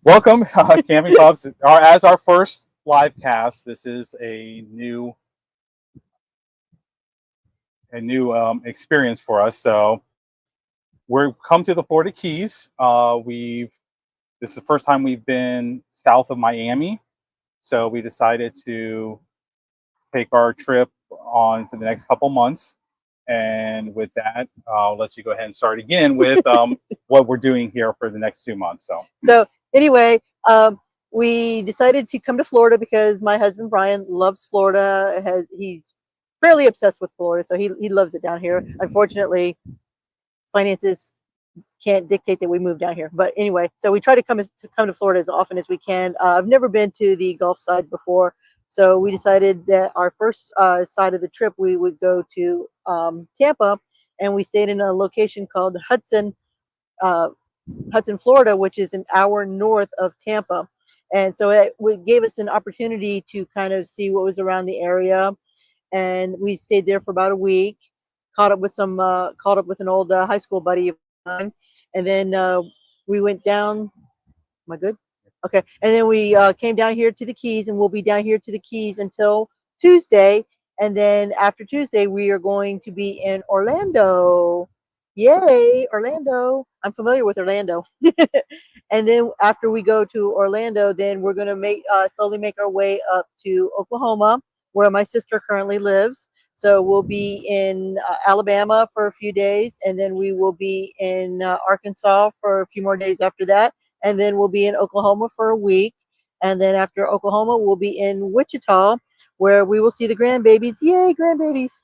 Welcome, Camping Pups. As our first live cast, this is a new experience for us. So we've come to the Florida Keys. We've This is the first time we've been south of Miami, so we decided to take our trip on for the next couple months. And with that, I'll let you go ahead and start again with what we're doing here for the next 2 months. So anyway, we decided to come to Florida because my husband Brian loves Florida. He's fairly obsessed with Florida, so he loves it down here. Unfortunately, finances can't dictate that we move down here. But anyway, so we try to come to Florida as often as we can. I've never been to the Gulf side before, so we decided that our first side of the trip we would go to Tampa, and we stayed in a location called uh, Hudson, Florida, which is an hour north of Tampa. And so it gave us an opportunity to kind of see what was around the area. And we stayed there for about a week, caught up with an old high school buddy of mine. And then we went down. Am I good? Okay. And then we came down here to the Keys, and we'll be down here to the Keys until Tuesday. And then after Tuesday, we are going to be in Orlando. Yay, Orlando. I'm familiar with Orlando. And then after we go to Orlando, then we're going to slowly make our way up to Oklahoma, where my sister currently lives. So we'll be in Alabama for a few days, and then we will be in Arkansas for a few more days after that. And then we'll be in Oklahoma for a week. And then after Oklahoma, we'll be in Wichita, where we will see the grandbabies. Yay, grandbabies.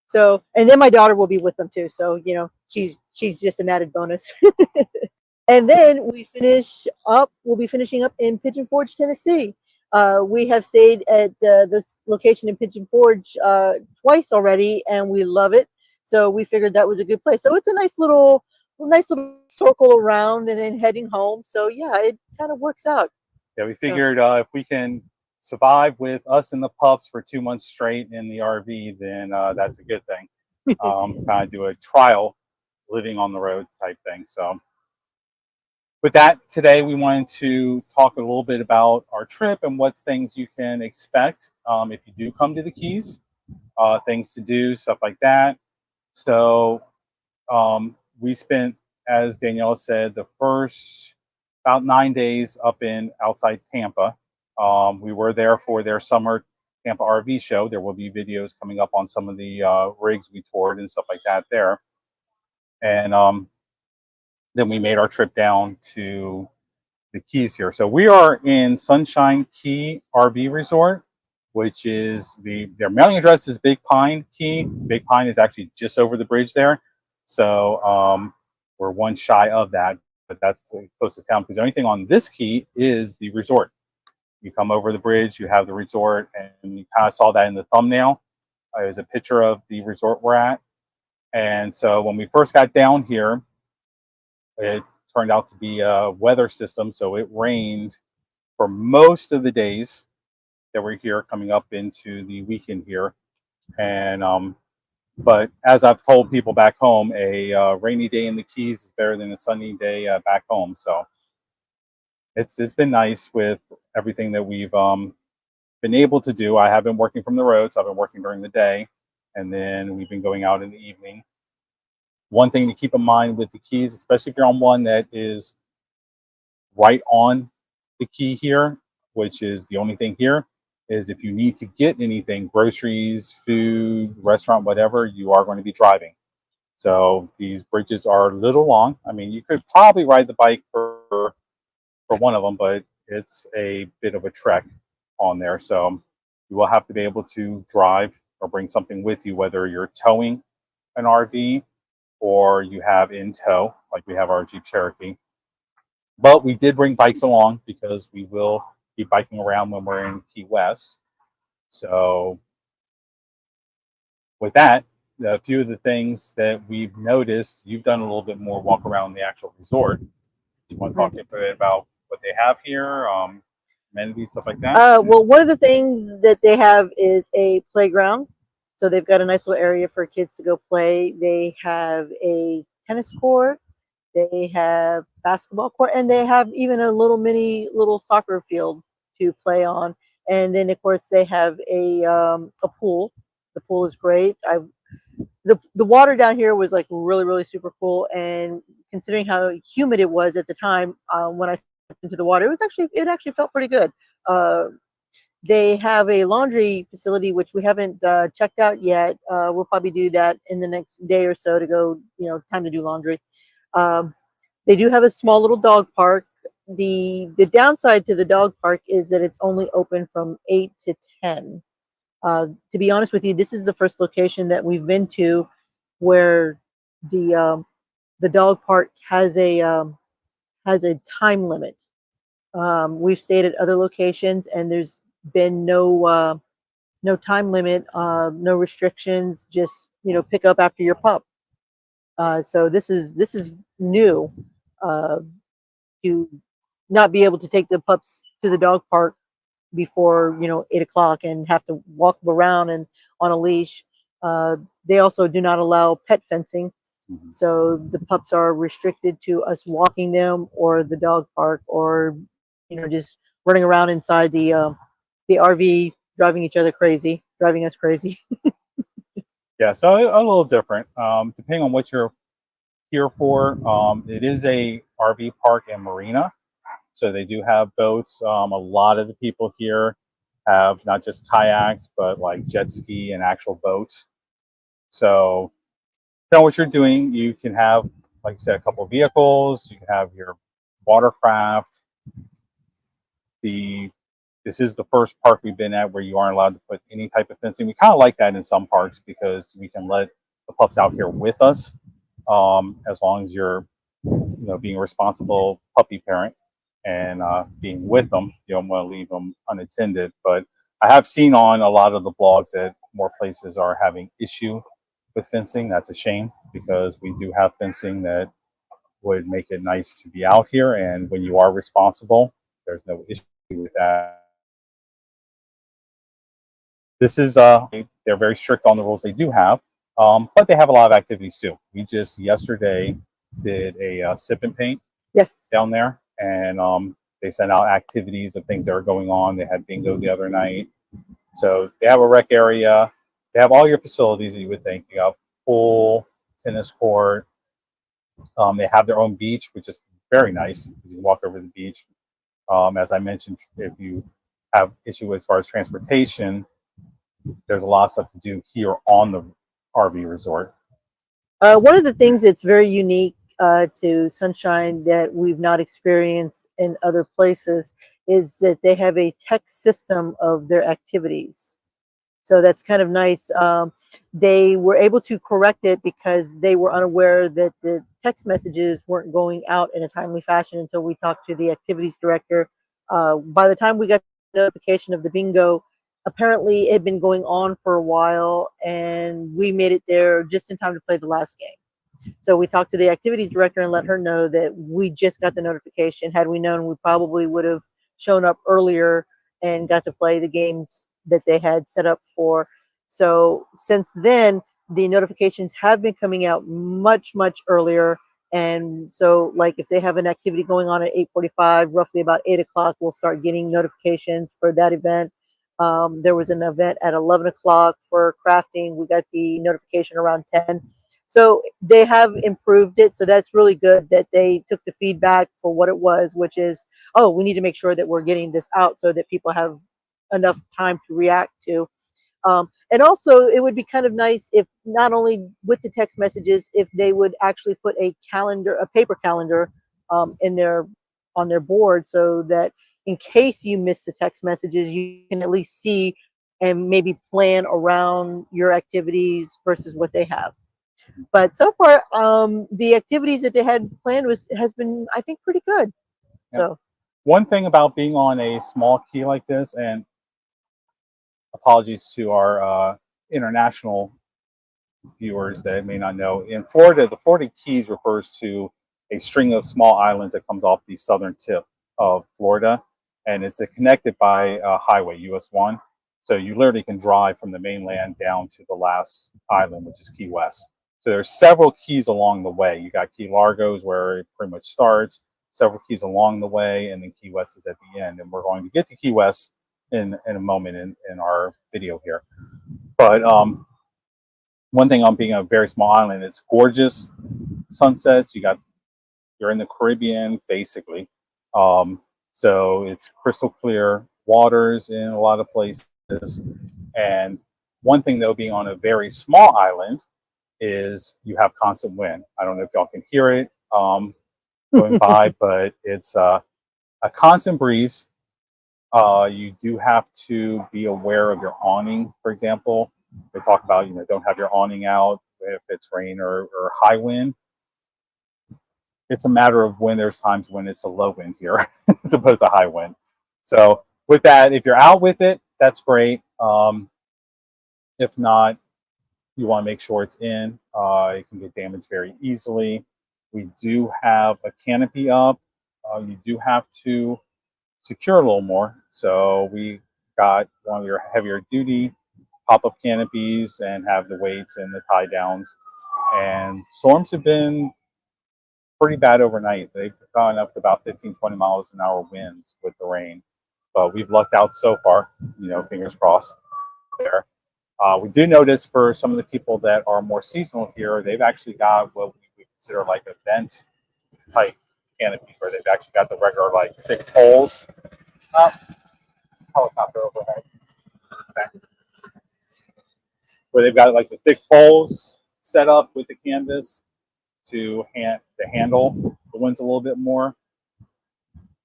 So, and then my daughter will be with them too. So, she's just an added bonus. And then we'll be finishing up in Pigeon Forge, Tennessee. We have stayed at this location in Pigeon Forge twice already, and we love it. So we figured that was a good place. So it's a nice little circle around and then heading home. So yeah, it kind of works out. Yeah, we figured if we can survive with us and the pups for 2 months straight in the RV, then that's a good thing. Kind of do a trial living on the road type thing. So with that, today we wanted to talk a little bit about our trip and what things you can expect if you do come to the Keys, things to do, stuff like that. So we spent, as Daniela said, the first about 9 days up in outside Tampa. We were there for their summer Tampa RV show. There will be videos coming up on some of the rigs we toured and stuff like that there. And then we made our trip down to the Keys here. So we are in Sunshine Key RV Resort, which is their mailing address is Big Pine Key. Big Pine is actually just over the bridge there. So we're one shy of that, but that's the closest town because the only thing on this key is the resort. You come over the bridge, you have the resort, and you kind of saw that in the thumbnail. There's a picture of the resort we're at. And so when we first got down here, it turned out to be a weather system. So it rained for most of the days that we're here coming up into the weekend here. And but as I've told people back home, a rainy day in the Keys is better than a sunny day back home. So it's been nice with everything that we've been able to do. I have been working from the road, so I've been working during the day, and then we've been going out in the evening. One thing to keep in mind with the Keys, especially if you're on one that is right on the key here, which is the only thing here, is if you need to get anything, groceries, food, restaurant, whatever, you are going to be driving. So these bridges are a little long. I mean, you could probably ride the bike for one of them, but it's a bit of a trek on there. So you will have to be able to drive or bring something with you, whether you're towing an RV or you have in tow, like we have our Jeep Cherokee. But we did bring bikes along because we will be biking around when we're in Key West. So with that, a few of the things that we've noticed, you've done a little bit more walk around the actual resort. You want to talk a bit about what they have here, amenities, stuff like that? Well, one of the things that they have is a playground. So they've got a nice little area for kids to go play. They have a tennis court. They have basketball court, and they have even a little soccer field to play on. And then of course they have a pool. The pool is great. The water down here was like really super cool, and considering how humid it was at the time when I stepped into the water, it actually felt pretty good. Uh, they have a laundry facility which we haven't checked out yet. We'll probably do that in the next day or so to go. Time to do laundry. Um, they do have a small little dog park. The downside to the dog park is that it's only open from 8 to 10. To be honest with you, this is the first location that we've been to where the dog park has a time limit. We've stayed at other locations, and there's been no time limit, no restrictions. Just pick up after your pup. So this is new uh, to not be able to take the pups to the dog park before 8 o'clock and have to walk them around and on a leash. They also do not allow pet fencing, so the pups are restricted to us walking them or the dog park, or just running around inside the RV, driving us crazy. Yeah, so a little different. Depending on what you're here for, it is a RV park and marina, so they do have boats. A lot of the people here have not just kayaks, but like jet ski and actual boats. So, depending on what you're doing, you can have, like you said, a couple of vehicles. You can have your watercraft. This is the first park we've been at where you aren't allowed to put any type of fencing. We kind of like that in some parks because we can let the pups out here with us, as long as you're, being a responsible puppy parent and being with them. You don't want to leave them unattended. But I have seen on a lot of the blogs that more places are having issue with fencing. That's a shame because we do have fencing that would make it nice to be out here. And when you are responsible, there's no issue with that. This is they're very strict on the rules they do have, but they have a lot of activities too. We just yesterday did a sip and paint Yes. down there, and they sent out activities of things that are going on. They had bingo the other night, so they have a rec area. They have all your facilities that you would think. You have pool, tennis court. They have their own beach, which is very nice. You walk over the beach. As I mentioned, if you have issue as far as transportation, there's a lot of stuff to do here on the RV resort. One of the things that's very unique to Sunshine that we've not experienced in other places is that they have a text system of their activities. So that's kind of nice. They were able to correct it because they were unaware that the text messages weren't going out in a timely fashion until we talked to the activities director. By the time we got the notification of the bingo, apparently it had been going on for a while, and we made it there just in time to play the last game. So we talked to the activities director and let her know that we just got the notification. Had we known, we probably would have shown up earlier and got to play the games that they had set up for. So since then, the notifications have been coming out much earlier. And so, like, if they have an activity going on at 8:45, roughly about 8 o'clock, we'll start getting notifications for that event. There was an event at 11 o'clock for crafting. We got the notification around 10. So they have improved it. So that's really good that they took the feedback for what it was, which is, oh, we need to make sure that we're getting this out so that people have enough time to react to. And also, it would be kind of nice if not only with the text messages, if they would actually put a paper calendar, in their on their board, so that in case you miss the text messages, you can at least see and maybe plan around your activities versus what they have. But so far, the activities that they had planned has been, I think, pretty good. Yeah. So One thing about being on a small key like this, and apologies to our international viewers that may not know, in Florida, the Florida Keys refers to a string of small islands that comes off the southern tip of Florida, and it's connected by a highway, US 1. So you literally can drive from the mainland down to the last island, which is Key West. So there's several keys along the way. You got Key Largo's where it pretty much starts. several keys along the way, and then Key West is at the end. And we're going to get to Key West in a moment in our video here. But one thing on being a very small island, it's gorgeous sunsets. You're in the Caribbean basically, so it's crystal clear waters in a lot of places. And one thing though, being on a very small island, is you have constant wind. I don't know if y'all can hear it going by, but it's a constant breeze. You do have to be aware of your awning, for example. They talk about, don't have your awning out if it's rain or high wind. It's a matter of when there's times when it's a low wind here as opposed to high wind. So with that, if you're out with it, that's great. If not, you want to make sure it's in. It can get damaged very easily. We do have a canopy up. You do have to secure a little more. So we got one of your heavier duty pop-up canopies and have the weights and the tie downs. And storms have been pretty bad overnight. They've gone up to about 15, 20 miles an hour winds with the rain. But we've lucked out so far, fingers crossed there. We do notice for some of the people that are more seasonal here, they've actually got what we consider like event type canopies, where they've actually got the regular like thick poles. Helicopter overhead. Okay. Where they've got like the thick poles set up with the canvas to handle the winds a little bit more.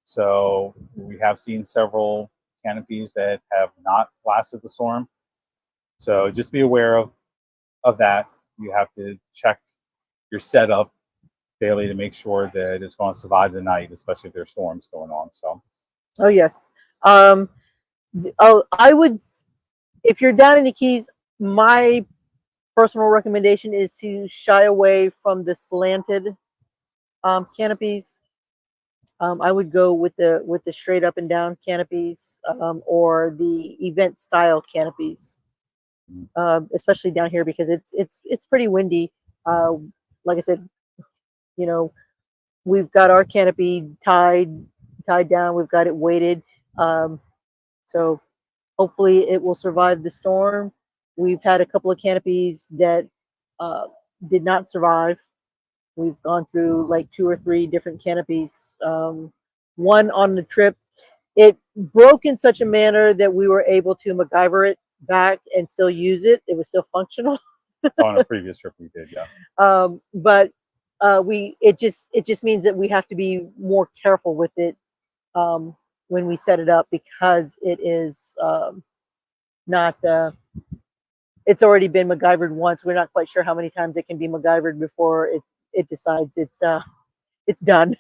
So we have seen several canopies that have not lasted the storm. So just be aware of that. You have to check your setup daily to make sure that it's going to survive the night, especially if there's storms going on. So, oh yes, I would, if you're down in the Keys, my personal recommendation is to shy away from the slanted canopies. I would go with the straight up and down canopies, or the event style canopies, especially down here because it's pretty windy. Like I said, we've got our canopy tied down. We've got it weighted, so hopefully it will survive the storm. We've had a couple of canopies that did not survive. We've gone through like 2 or 3 different canopies. One on the trip, it broke in such a manner that we were able to MacGyver it back and still use it. It was still functional. on a previous trip we did, yeah. But it just means that we have to be more careful with it when we set it up, because it is not. It's already been MacGyvered once. We're not quite sure how many times it can be MacGyvered before it decides it's done.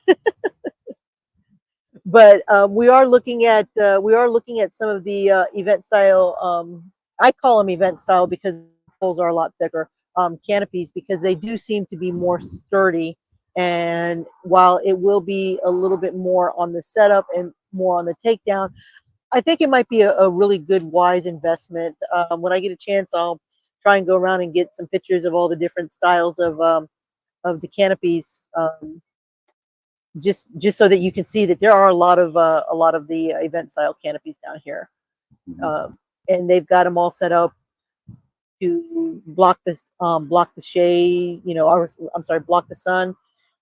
But we are looking at some of the event style. I call them event style because the poles are a lot thicker. Canopies, because they do seem to be more sturdy. And while it will be a little bit more on the setup and more on the takedown, I think it might be a really good, wise investment. When I get a chance, I'll try and go around and get some pictures of all the different styles of the canopies, just so that you can see that there are a lot of the event style canopies down here, and they've got them all set up to block the shade, block the sun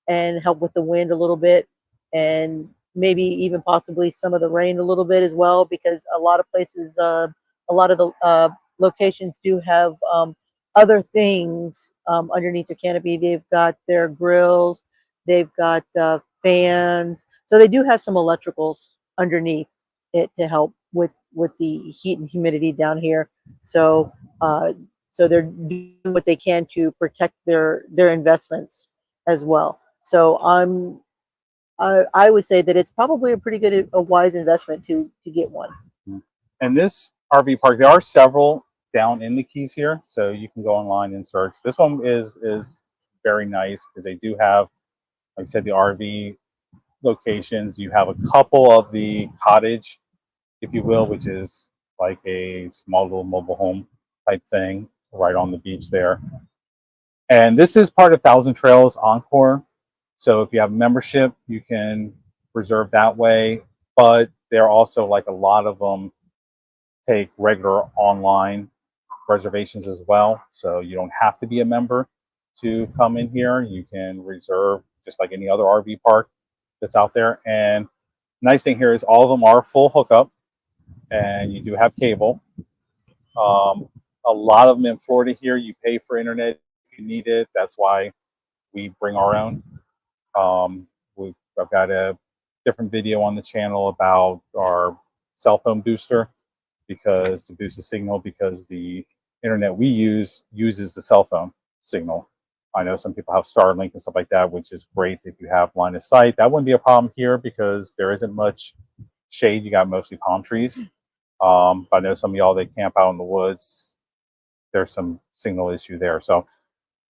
and help with the wind a little bit, and maybe even possibly some of the rain a little bit as well, because a lot of places, a lot of the locations do have other things underneath the canopy. They've got their grills, they've got fans, so they do have some electricals underneath it to help with the heat and humidity down here. So they're doing what they can to protect their investments as well. So I would say that it's probably a wise investment to get one. And this RV park, there are several down in the Keys here, so you can go online and search. This one is very nice because they do have, like I said, the RV locations. You have a couple of the cottage, if you will, which is like a small little mobile home type thing right on the beach there. And this is part of Thousand Trails Encore. So if you have a membership, you can reserve that way. But they're also like a lot of them take regular online reservations as well. So you don't have to be a member to come in here. You can reserve just like any other RV park that's out there. And nice thing here is all of them are full hookup, and you do have cable. A lot of them in Florida here, you pay for internet if you need it. That's why we bring our own. I've got a different video on the channel about our cell phone booster, because to boost the signal, because the internet we use uses the cell phone signal. I know some people have Starlink and stuff like that, which is great if you have line of sight. That wouldn't be a problem here because there isn't much shade. You got mostly palm trees. But I know some of y'all, they camp out in the woods. There's some signal issue there. So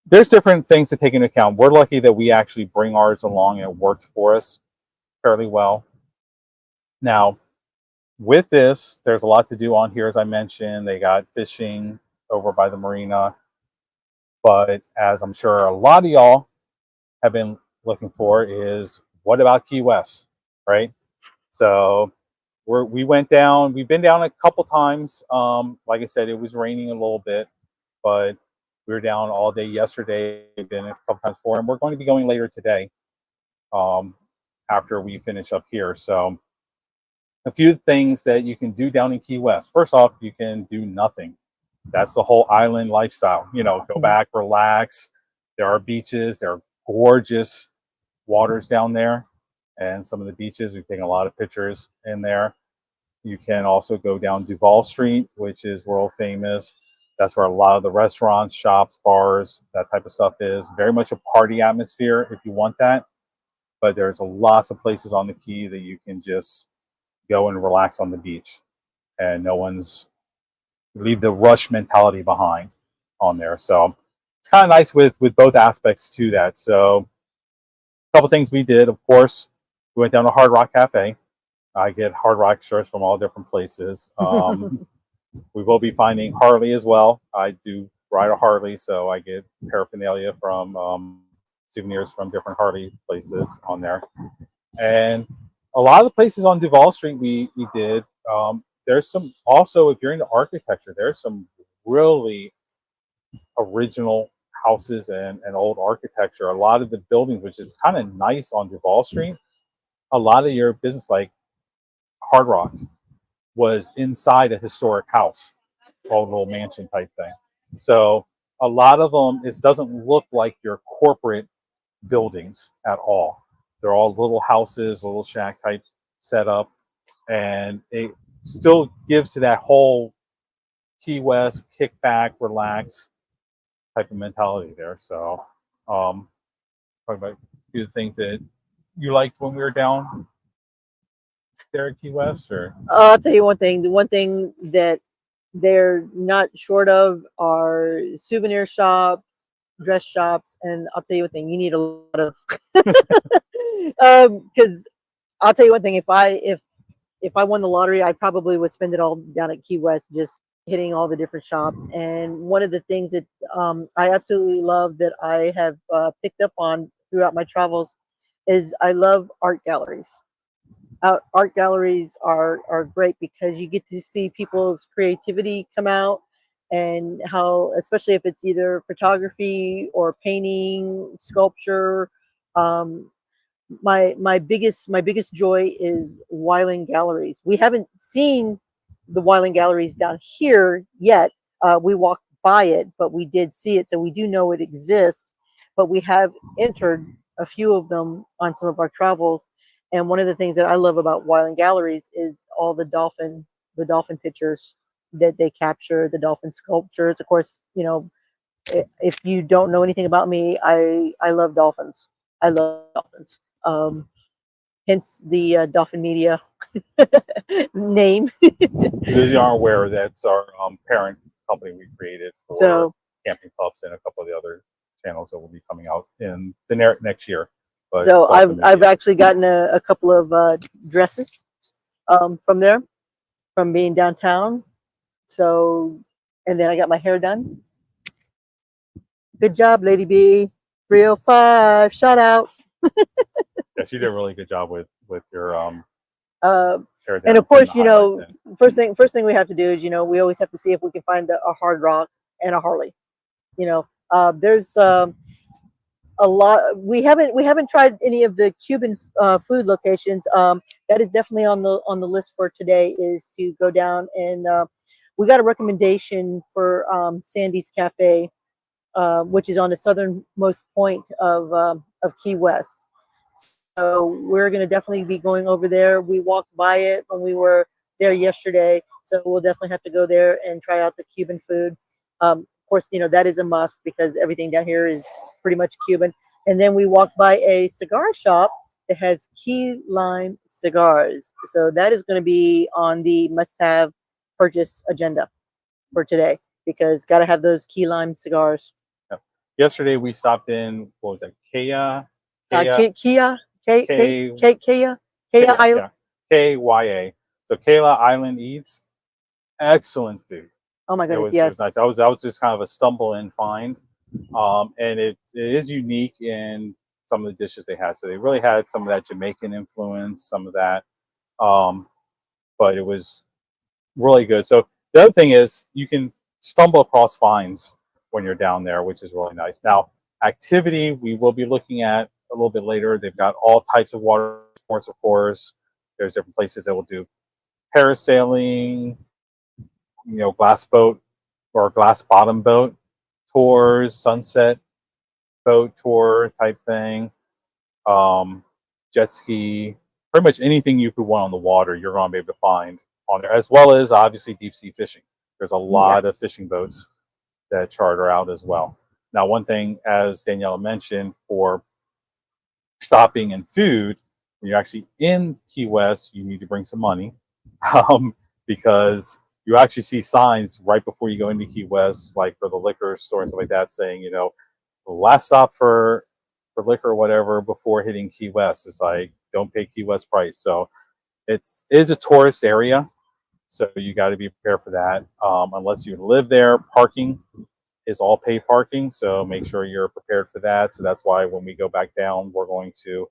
there's different things to take into account. We're lucky that we actually bring ours along and it worked for us fairly well. Now, with this, there's a lot to do on here. As I mentioned, they got fishing over by the marina. But as I'm sure a lot of y'all have been looking for, is what about Key West, right? So we went down. We've been down a couple times. Like I said, it was raining a little bit, but we were down all day yesterday. We've been a couple times before, and we're going to be going later today after we finish up here. So a few things that you can do down in Key West. First off, you can do nothing. That's the whole island lifestyle. You know, go back, relax. There are beaches. There are gorgeous waters down there. And some of the beaches, we've taken a lot of pictures in there. You can also go down Duval Street, which is world famous. That's where a lot of the restaurants, shops, bars, that type of stuff is. Very much a party atmosphere if you want that. But there's lots of places on the Key that you can just go and relax on the beach. And no one's leave the rush mentality behind on there. So it's kind of nice with both aspects to that. So a couple things we did, of course, we went down to Hard Rock Cafe. I get Hard Rock shirts from all different places. We will be finding Harley as well. I do ride a Harley, so I get paraphernalia from souvenirs from different Harley places on there. And a lot of the places on Duval Street we did. There's some also, if you're into architecture, there's some really original houses and old architecture. A lot of the buildings, which is kind of nice on Duval Street, a lot of your business, like Hard Rock, was inside a historic house, old little mansion type thing. So a lot of them, it doesn't look like your corporate buildings at all. They're all little houses, little shack type setup, and it still gives to that whole Key West kick back, relax type of mentality there. So, talk about a few things that you liked when we were down there at Key West, or I'll tell you one thing. The one thing that they're not short of are souvenir shops, dress shops, and I'll tell you one thing. You need a lot of because I'll tell you one thing. If I won the lottery, I probably would spend it all down at Key West, just hitting all the different shops. And one of the things that I absolutely love that I have picked up on throughout my travels is I love art galleries. Art galleries are great because you get to see people's creativity come out, and how, especially if it's either photography or painting, sculpture. Um, my biggest joy is Wyland Galleries. We haven't seen the Wyland Galleries down here yet. We walked by it, but we did see it, so we do know it exists. But we have entered a few of them on some of our travels. And one of the things that I love about Wyland Galleries is all the dolphin pictures that they capture, the dolphin sculptures. Of course, you know, if you don't know anything about me, I love dolphins. I love dolphins. Hence the Dolphin Media name. those you aren't aware, that's our parent company we created for So Camping Pups and a couple of the other channels that will be coming out in the next year. But so Dolphin I've Media. actually gotten a couple of dresses from there, from being downtown. So, and then I got my hair done. Good job, Lady B. 305. Shout out. Yeah, She did a really good job with your tear And down, of putting the course, highlights in. first thing we have to do is, we always have to see if we can find a hard rock and a Harley. There's a lot. We haven't tried any of the Cuban food locations. That is definitely on the list for today. Is to go down and we got a recommendation for Sandy's Cafe, which is on the southernmost point of Key West. So we're going to definitely be going over there. We walked by it when we were there yesterday, so we'll definitely have to go there and try out the Cuban food. Of course, that is a must because everything down here is pretty much Cuban. And then we walked by a cigar shop that has key lime cigars. So that is going to be on the must-have purchase agenda for today because got to have those key lime cigars. Yep. Yesterday we stopped in, what was that, Kaya? Kia K Island. yeah, KYA. So Kayla Island Eats, excellent food. Oh my It goodness, was yes. nice. I was just kind of a stumble and find, and it is unique in some of the dishes they had. So they really had some of that Jamaican influence, some of that, but it was really good. So the other thing is you can stumble across finds when you're down there, which is really nice. Now, activity we will be looking at a little bit later. They've got all types of water sports, of course. There's different places that will do parasailing, glass boat or glass bottom boat tours, sunset boat tour type thing, jet ski, pretty much anything you could want on the water, you're going to be able to find on there, as well as obviously deep sea fishing. There's a lot of fishing boats that charter out as well. Now, one thing, as Daniela mentioned, for shopping and food, when you're actually in Key West, you need to bring some money, because you actually see signs right before you go into Key West, like for the liquor store and stuff like that, saying, last stop for liquor or whatever before hitting Key West. It's like, don't pay Key West price. So it is a tourist area, so you got to be prepared for that. Unless you live there, parking is all paid parking, so make sure you're prepared for that. So that's why when we go back down, we're going to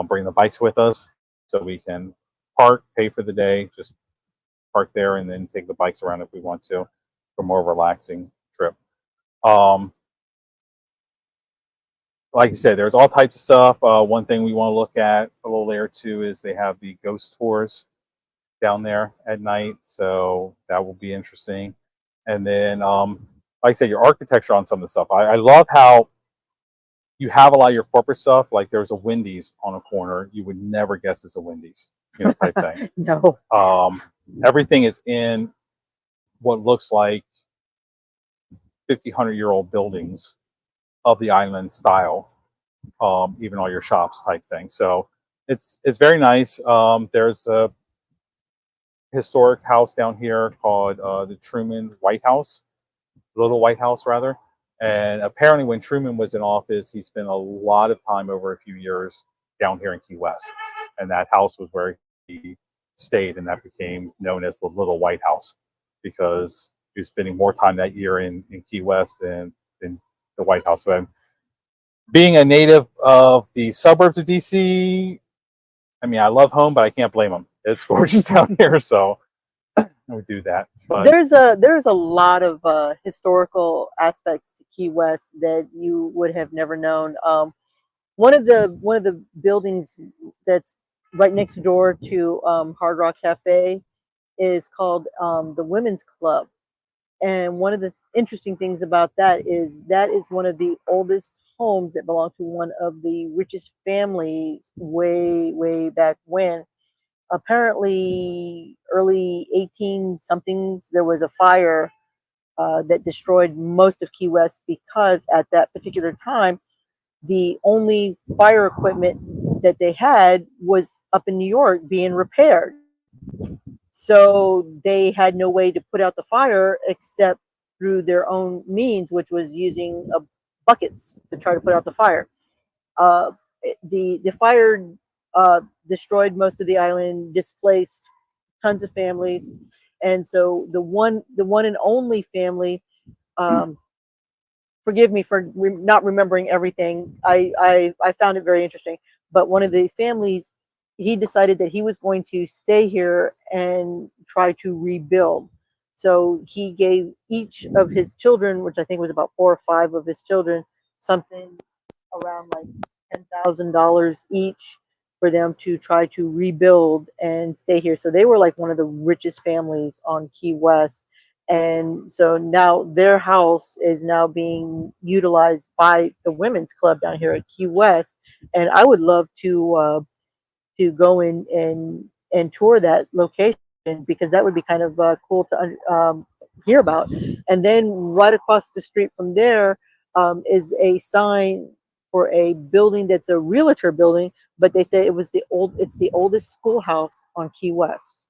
bring the bikes with us so we can park, pay for the day, just park there, and then take the bikes around if we want to for more relaxing trip. Like you said, there's all types of stuff. One thing we want to look at a little later too is they have the ghost tours down there at night, so that will be interesting. And then, like I said, your architecture on some of the stuff. I love how you have a lot of your corporate stuff. Like there's a Wendy's on a corner. You would never guess it's a Wendy's, type thing. No. Everything is in what looks like 100-year-old buildings of the island style, even all your shops type thing. So it's very nice. There's a historic house down here called the Truman White House, Little White House rather. And apparently when Truman was in office, he spent a lot of time over a few years down here in Key West. And that house was where he stayed, and that became known as the Little White House because he was spending more time that year in Key West than the White House. So being a native of the suburbs of DC, I mean, I love home, but I can't blame them. It's gorgeous down here, so we do that. But there's a lot of historical aspects to Key West that you would have never known. One of the buildings that's right next door to Hard Rock Cafe is called the Women's Club. And one of the interesting things about that is one of the oldest homes that belonged to one of the richest families way back when. Apparently, early 18 somethings, there was a fire that destroyed most of Key West because at that particular time, the only fire equipment that they had was up in New York being repaired. So they had no way to put out the fire except through their own means, which was using buckets to try to put out the fire. Uh, the fire destroyed most of the island, displaced tons of families, and so the one and only family. Forgive me for not remembering everything. I found it very interesting, but one of the families, he decided that he was going to stay here and try to rebuild. So he gave each of his children, which I think was about 4 or 5 of his children, something around like $10,000 each for them to try to rebuild and stay here. So they were like one of the richest families on Key West. And so now their house is now being utilized by the women's club down here at Key West. And I would love to go in and tour that location because that would be kind of cool to hear about. And then right across the street from there is a sign for a building that's a realtor building, but they say it's the oldest schoolhouse on Key West.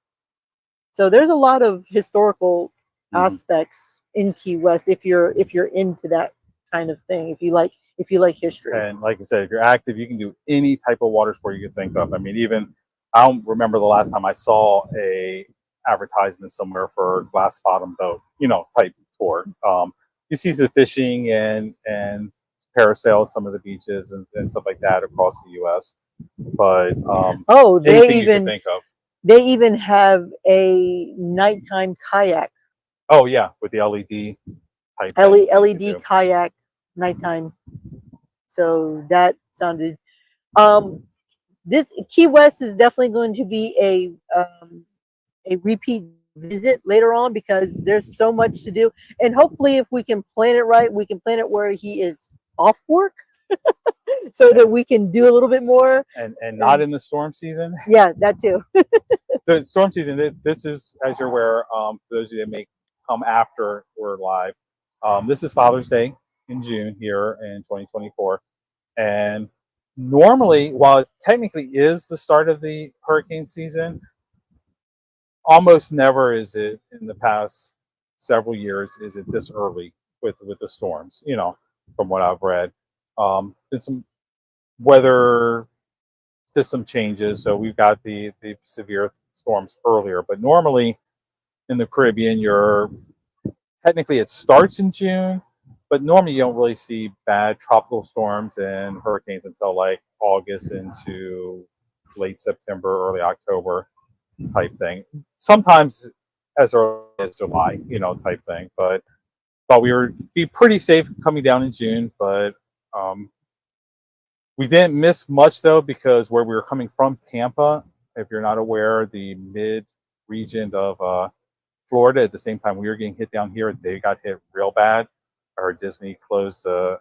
So there's a lot of historical aspects in Key West if you're into that kind of thing. If you like history. And like I said, if you're active, you can do any type of water sport you can think of. I mean, even I don't remember the last time I saw a advertisement somewhere for a glass bottom boat, type tour. You see the fishing and parasail at some of the beaches and stuff like that across the U.S. But Oh, anything you can think of. they even have a nighttime kayak. Oh yeah, with the LED type thing LED kayak nighttime. So that sounded. This Key West is definitely going to be a repeat visit later on because there's so much to do, and hopefully, if we can plan it right, we can plan it where he is off work, so that we can do a little bit more. And not in the storm season. Yeah, that too. The storm season. This is, as you're aware, for those of you that may come after we're live. This is Father's Day in June here in 2024, and normally, while it technically is the start of the hurricane season, almost never is it in the past several years is it this early with the storms. From what I've read, there's some weather system changes, so we've got the severe storms earlier. But normally in the Caribbean, technically it starts in June, but normally you don't really see bad tropical storms and hurricanes until like August into late September, early October type thing. Sometimes as early as July, type thing. But thought we would be pretty safe coming down in June, but we didn't miss much though because where we were coming from, Tampa, if you're not aware, the mid region of Florida, at the same time we were getting hit down here, they got hit real bad. I heard Disney closed a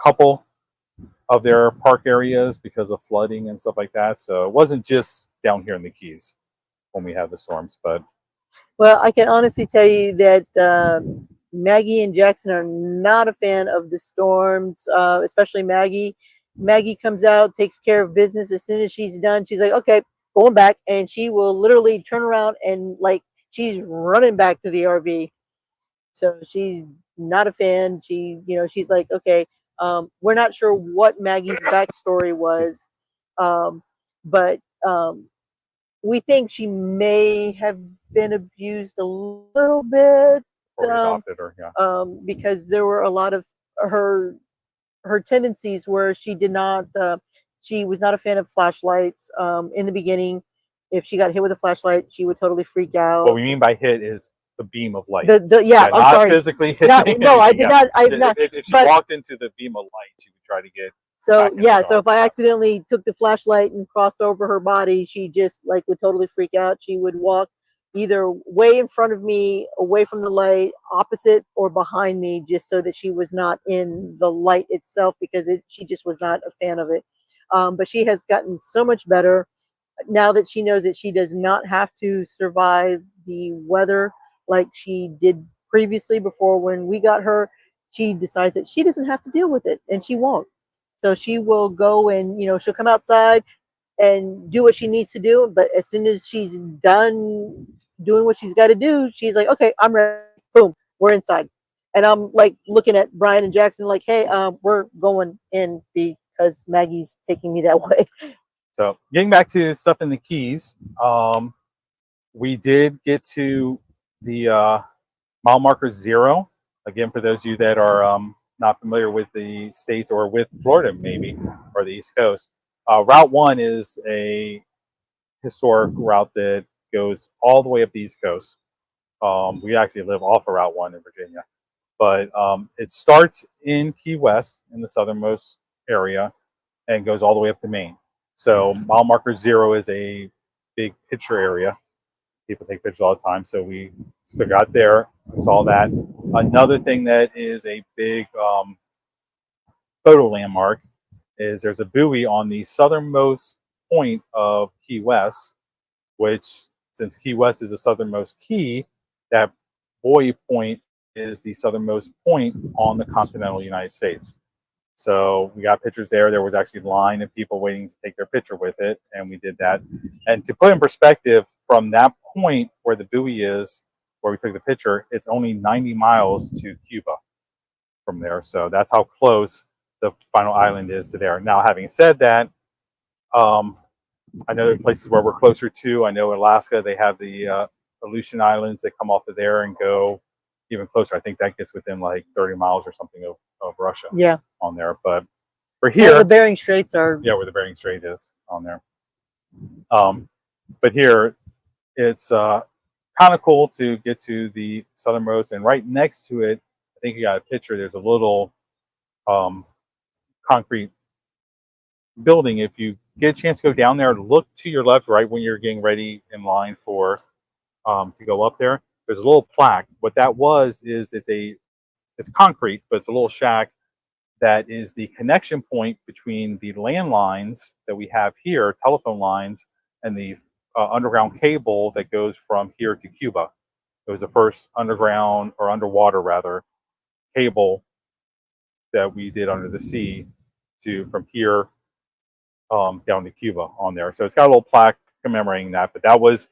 couple of their park areas because of flooding and stuff like that. So it wasn't just down here in the Keys when we had the storms. But well, I can honestly tell you that Maggie and Jackson are not a fan of the storms, especially Maggie. Maggie comes out, takes care of business. As soon as she's done, she's like, okay, going back. And she will literally turn around and like she's running back to the RV. So she's not a fan. She's like, okay, we're not sure what Maggie's backstory was, but we think she may have been abused a little bit adopted her, yeah. Because there were a lot of her tendencies where she was not a fan of flashlights. In the beginning, if she got hit with a flashlight, she would totally freak out. What we mean by hit is the beam of light. I'm not sorry. Physically hitting. No, I did not. I did not. If she walked into the beam of light, she would try to get. So yeah, so if I accidentally took the flashlight and crossed over her body, she just like would totally freak out. She would walk either way in front of me, away from the light, opposite or behind me, just so that she was not in the light itself because she just was not a fan of it. But she has gotten so much better now that she knows that she does not have to survive the weather like she did previously before when we got her. She decides that she doesn't have to deal with it, and she won't. So she will go and, she'll come outside and do what she needs to do. But as soon as she's done doing what she's got to do, she's like, okay, I'm ready. Boom, we're inside. And I'm like looking at Brian and Jackson like, hey, we're going in because Maggie's taking me that way. So getting back to stuff in the Keys, we did get to the mile marker 0. Again, for those of you that are not familiar with the States or with Florida, maybe, or the East Coast, Route 1 is a historic route that goes all the way up the East Coast. We actually live off of Route 1 in Virginia. But it starts in Key West in the southernmost area and goes all the way up to Maine. So mile marker 0 is a big picture area. People take pictures all the time. So we got there, saw that. Another thing that is a big photo landmark is there's a buoy on the southernmost point of Key West, which, since Key West is the southernmost key, that buoy point is the southernmost point on the continental United States. So we got pictures there. There was actually a line of people waiting to take their picture with it, and we did that. And to put in perspective, from that point where the buoy is, where we took the picture, it's only 90 miles to Cuba from there. So that's how close the final island is to there. Now, having said that, I know there's places where we're closer to. I know in Alaska, they have the Aleutian Islands that come off of there and go even closer. I think that gets within like 30 miles or something of Russia. Yeah. On there. But for here, the Bering Straits are. Yeah, where the Bering Strait is on there. But here, it's kind of cool to get to the southernmost, and right next to it, I think you got a picture. There's a little concrete building. If you get a chance to go down there, look to your left, right when you're getting ready in line for to go up there. There's a little plaque. What that was is it's concrete, but it's a little shack that is the connection point between the landlines that we have here, telephone lines, and the underground cable that goes from here to Cuba. It was the first underground, or underwater rather, cable that we did under the sea from here down to Cuba on there. So it's got a little plaque commemorating that, but that was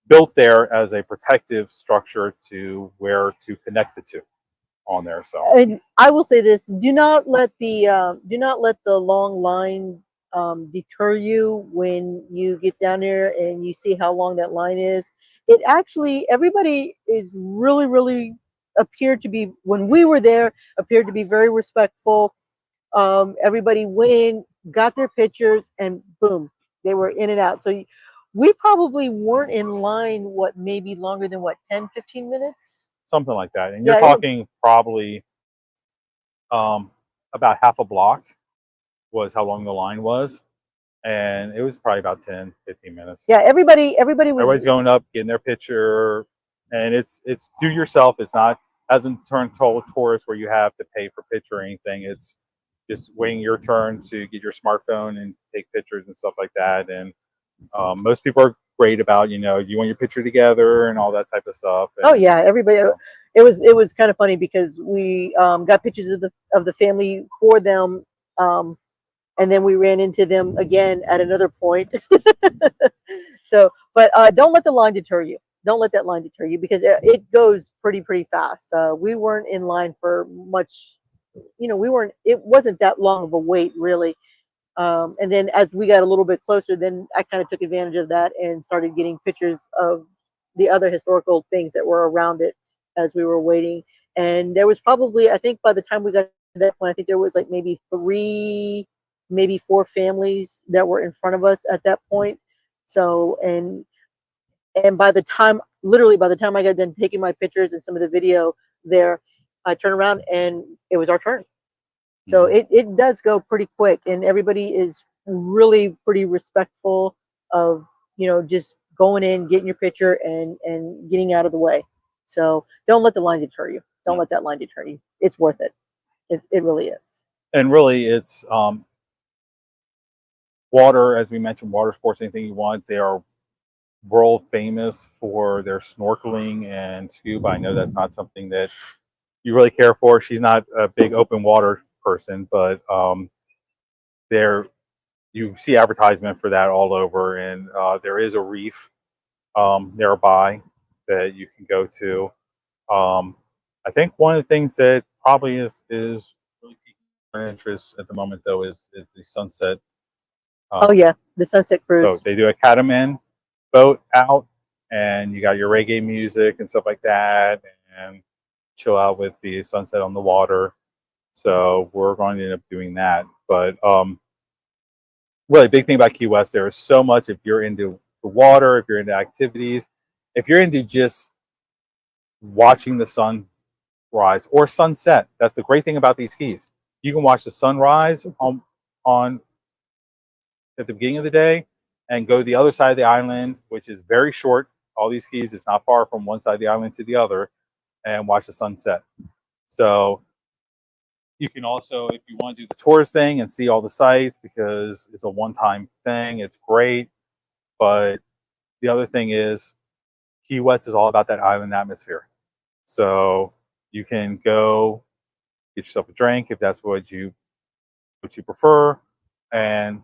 built there as a protective structure to where to connect the two on there. So, and I will say this: do not let the long line deter you when you get down there and you see how long that line is. It actually, everybody is really appeared to be, when we were there, appeared to be very respectful. Everybody went in, got their pictures, and boom, they were in and out. So we probably weren't in line, maybe longer than 10-15 minutes, something like that. And you're talking probably about half a block was how long the line was, and it was probably about 10-15 minutes. Yeah, everybody's going up, getting their picture, and it's do yourself. It's not, hasn't turned tourist where you have to pay for picture or anything. It's just waiting your turn to get your smartphone and take pictures and stuff like that. And most people are great about, you want your picture together and all that type of stuff. And, oh yeah, everybody. It was kind of funny because we got pictures of the family for them, and then we ran into them again at another point. So, but don't let the line deter you. Don't let that line deter you, because it goes pretty fast. We weren't in line for much. It wasn't that long of a wait, really. And then as we got a little bit closer, then I kind of took advantage of that and started getting pictures of the other historical things that were around it as we were waiting. And there was probably, I think by the time we got to that point, I think there was like maybe 3, maybe 4 families that were in front of us at that point. So, and literally by the time I got done taking my pictures and some of the video there, I turned around and it was our turn. So it does go pretty quick, and everybody is really pretty respectful of, just going in, getting your picture, and getting out of the way. So don't let the line deter you. Don't let that line deter you. It's worth it. It really is. And really, it's water, as we mentioned, water sports, anything you want. They are world famous for their snorkeling and scuba. I know that's not something that you really care for. She's not a big open water person, but you see advertisement for that all over, and there is a reef nearby that you can go to. I think one of the things that probably is really piquing our interest at the moment, though, is the sunset. Oh yeah, the sunset cruise. So they do a catamaran boat out, and you got your reggae music and stuff like that, and chill out with the sunset on the water. So we're going to end up doing that. But really, big thing about Key West, there is so much. If you're into the water, if you're into activities, if you're into just watching the sun rise or sunset, that's the great thing about these keys. You can watch the sunrise on at the beginning of the day and go to the other side of the island, which is very short. All these keys, it's not far from one side of the island to the other, and watch the sunset. So you can also, if you want to do the tourist thing and see all the sites, because it's a one-time thing, it's great. But the other thing is, Key West is all about that island atmosphere. So you can go get yourself a drink if that's what you prefer, and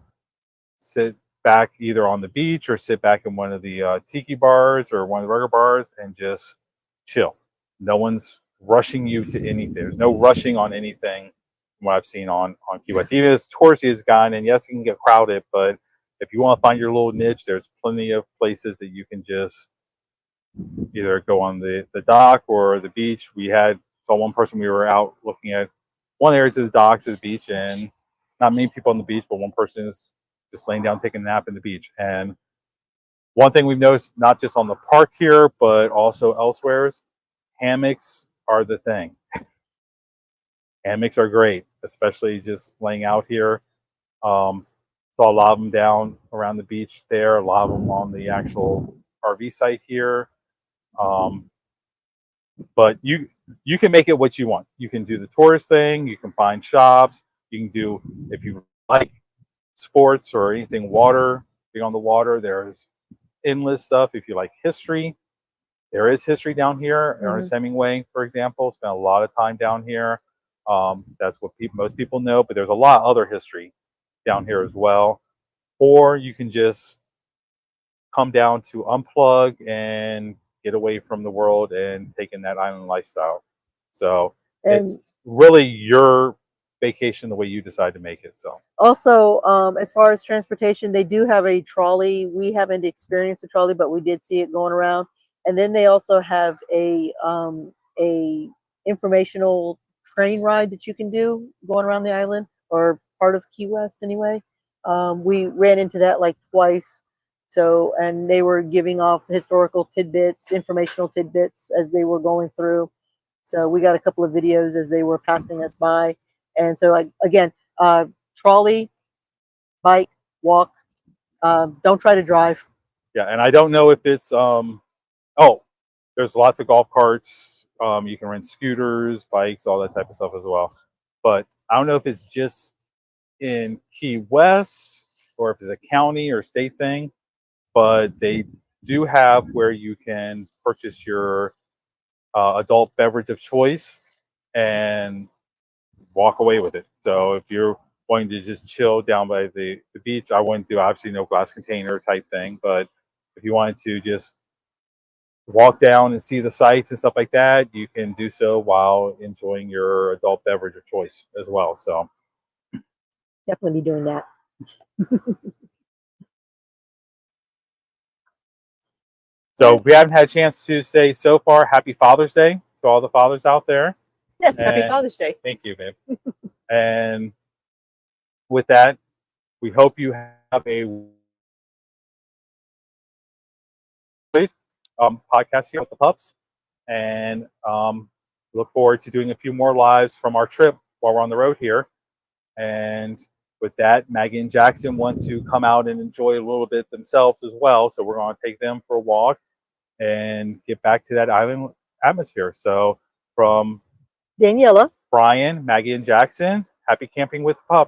sit back either on the beach or sit back in one of the tiki bars or one of the burger bars and just chill. No one's rushing you to anything. There's no rushing on anything from what I've seen on Key West. Even as touristy has gone, and yes, it can get crowded, but if you want to find your little niche, there's plenty of places that you can just either go on the dock or the beach. We had saw one person, we were out looking at one areas of the docks of the beach, and not many people on the beach, but one person is just laying down taking a nap in the beach. And one thing we've noticed, not just on the park here, but also elsewhere, is hammocks are the thing. Hammocks are great, especially just laying out here. Saw a lot of them down around the beach there, a lot of them on the actual RV site here. But you can make it what you want. You can do the tourist thing. You can find shops. You can do, if you like sports or anything water, being on the water, there's endless stuff. If you like history, there is history down here. Ernest Hemingway, for example, spent a lot of time down here. That's what most people know, but there's a lot of other history down here as well. Or you can just come down to unplug and get away from the world and take in that island lifestyle. So it's really your vacation the way you decide to make it. So also, as far as transportation, they do have a trolley. We haven't experienced a trolley, but we did see it going around. And then they also have a informational train ride that you can do going around the island, or part of Key West anyway. We ran into that like twice. So, and they were giving off historical tidbits, informational tidbits as they were going through. So we got a couple of videos as they were passing us by. And so again, trolley, bike, walk. Don't try to drive. yeah, and I don't know if it's there's lots of golf carts. You can rent scooters, bikes, all that type of stuff as well. But I don't know if it's just in Key West or if it's a county or state thing. But they do have where you can purchase your adult beverage of choice and walk away with it. So if you're wanting to just chill down by the beach, I wouldn't do obviously no glass container type thing. But if you wanted to just walk down and see the sights and stuff like that, you can do so while enjoying your adult beverage of choice as well. So definitely be doing that. So we haven't had a chance to say so far happy Father's Day to all the fathers out there. Yes, happy Father's Day. Thank you, babe. And with that, we hope you have a podcast here with the pups, and look forward to doing a few more lives from our trip while we're on the road here. And with that, Maggie and Jackson want to come out and enjoy a little bit themselves as well. So we're going to take them for a walk and get back to that island atmosphere. So from Daniela, Brian, Maggie, and Jackson, happy camping with pups.